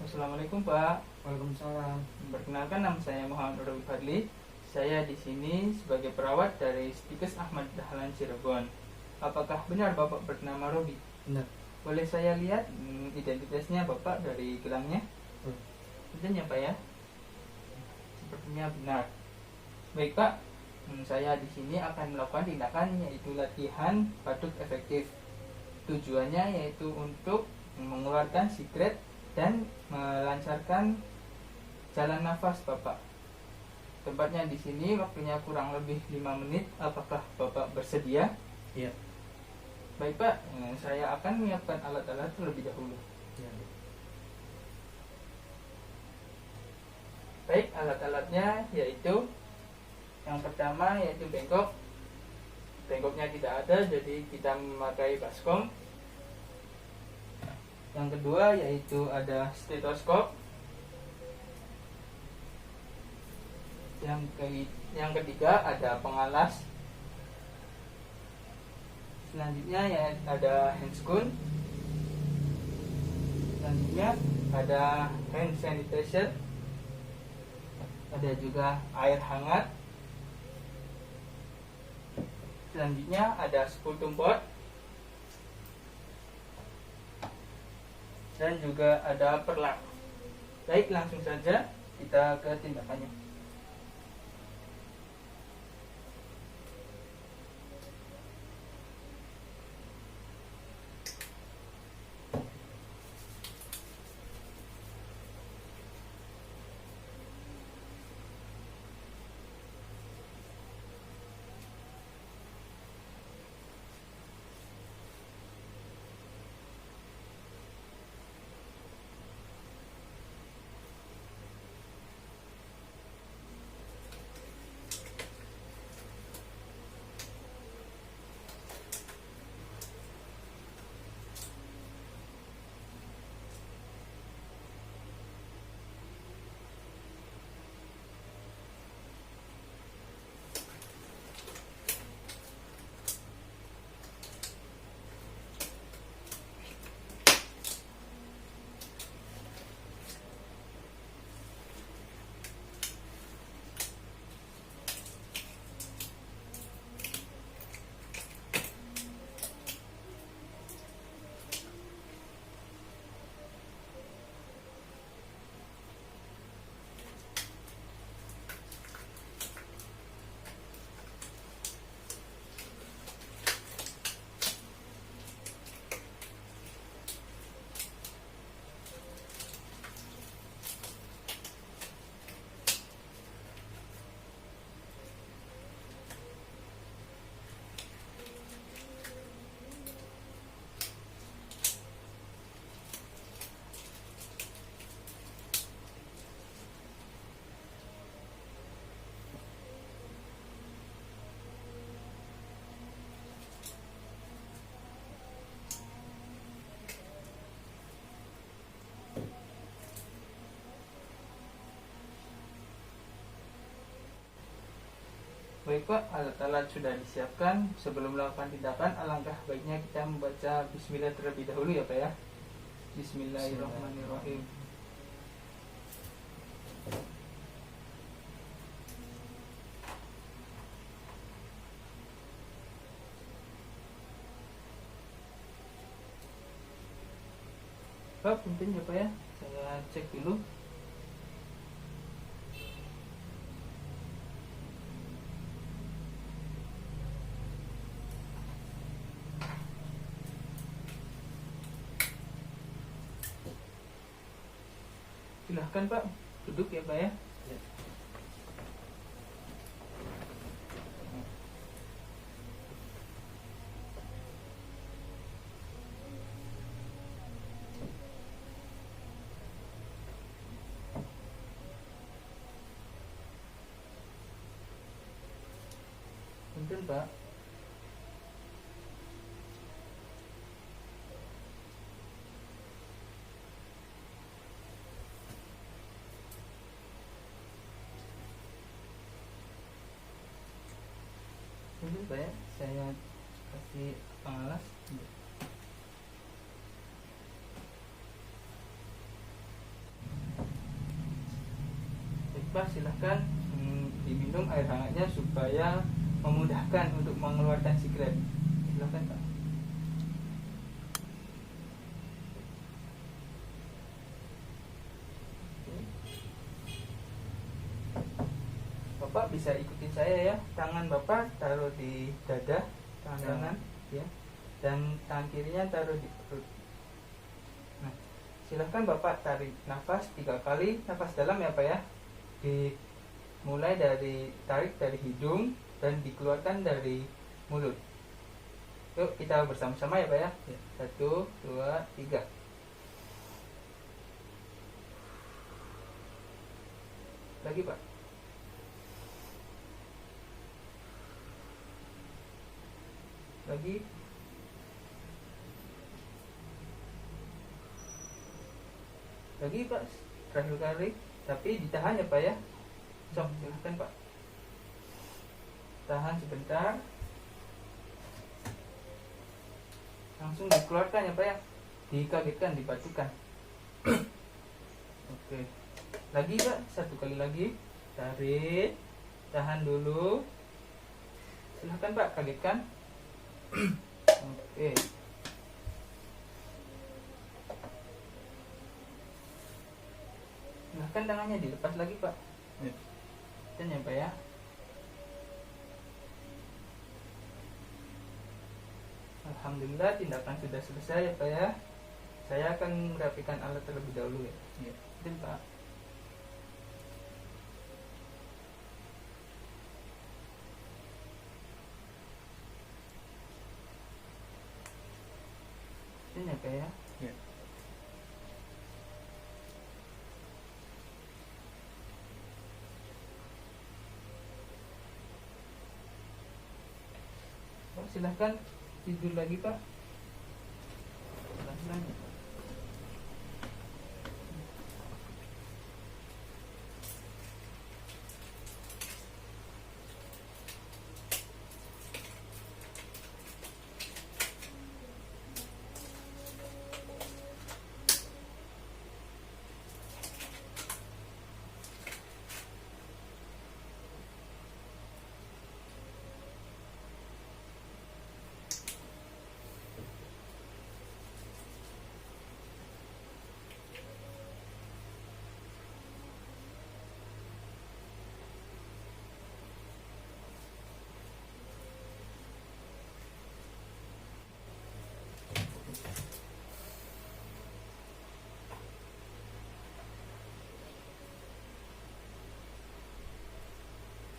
Assalamualaikum Pak. Waalaikumsalam. Perkenalkan, nama saya Muhammad Nurul Fadli. Saya di sini sebagai perawat dari Stikes Ahmad Dahlan Cirebon. Apakah benar Bapak bernama Robi? Benar. Boleh saya lihat identitasnya Bapak dari gelangnya? Betul ya Pak ya? Sepertinya benar. Baik Pak, saya di sini akan melakukan tindakan yaitu latihan batuk efektif. Tujuannya yaitu untuk mengeluarkan sikret dan melancarkan jalan nafas Bapak. Tempatnya di sini, waktunya kurang lebih 5 menit. Apakah Bapak bersedia? Iya. Baik Pak, saya akan menyiapkan alat-alat terlebih dahulu. Ya. Baik, alat-alatnya yaitu yang pertama yaitu bengkok. Bengkoknya tidak ada, jadi kita memakai baskom. Yang kedua yaitu ada stetoskop. Yang ketiga ada pengalas. Selanjutnya ya ada handscoon. Selanjutnya ada hand sanitizer. Ada juga air hangat. Selanjutnya ada sputum pot. Dan juga ada perlak. Baik, langsung saja kita ke tindakannya. Baik Pak, alat-alat sudah disiapkan. Sebelum melakukan tindakan, alangkah baiknya kita membaca bismillah terlebih dahulu ya Pak ya. Bismillahirrahmanirrahim. Pak, punten ya Pak ya. Saya cek dulu. Silahkan Pak, duduk ya Pak ya. Ya. Punten Pak. Punten Pak ya, saya kasih pengalas. Pak, silahkan diminum air hangatnya supaya memudahkan untuk mengeluarkan siklet. Silahkan Pak. Bapak bisa ikutin saya ya. Tangan Bapak taruh di dada, tangan kanan ya, dan tangan kirinya taruh di perut. Nah, silahkan Bapak tarik nafas 3 kali, nafas dalam ya Pak ya. Dimulai dari tarik dari hidung dan dikeluarkan dari mulut. Yuk kita bersama-sama ya Pak ya. 1, 2, 3. Lagi Pak. Lagi. Lagi Pak, terakhir kali, tapi ditahan ya Pak ya. Sok, silahkan Pak. Tahan sebentar. Langsung dikeluarkan ya Pak ya. Dikagetkan, dibatukan. Oke. Lagi Pak, 1 kali lagi. Tarik. Tahan dulu. Silahkan Pak, kagetkan. Oke. Silahkan tangannya dilepas lagi Pak. Dan ya Pak ya. Alhamdulillah tindakan sudah selesai ya Pak ya. Saya akan merapikan alat terlebih dahulu ya. Dan Pak. Dan ya Pak ya. Silahkan tidur lagi Pak. Pelan-pelan.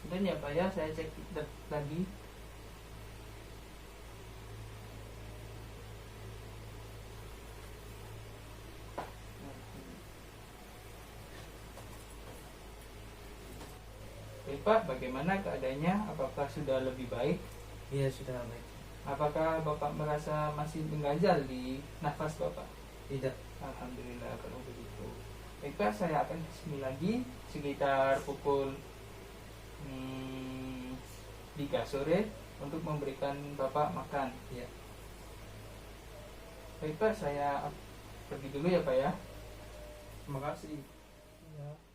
Dan ya Pak ya, saya cek lagi. Oke Pak, bagaimana keadaannya? Apakah sudah lebih baik? Iya, sudah baik. Apakah Bapak merasa masih mengganjal di nafas Bapak? Tidak. Alhamdulillah kalau begitu. Baik Pak, saya akan kesini lagi sekitar pukul 3 sore untuk memberikan Bapak makan. Ya. Baik Pak, saya pergi dulu ya Pak ya. Terima kasih. Ya.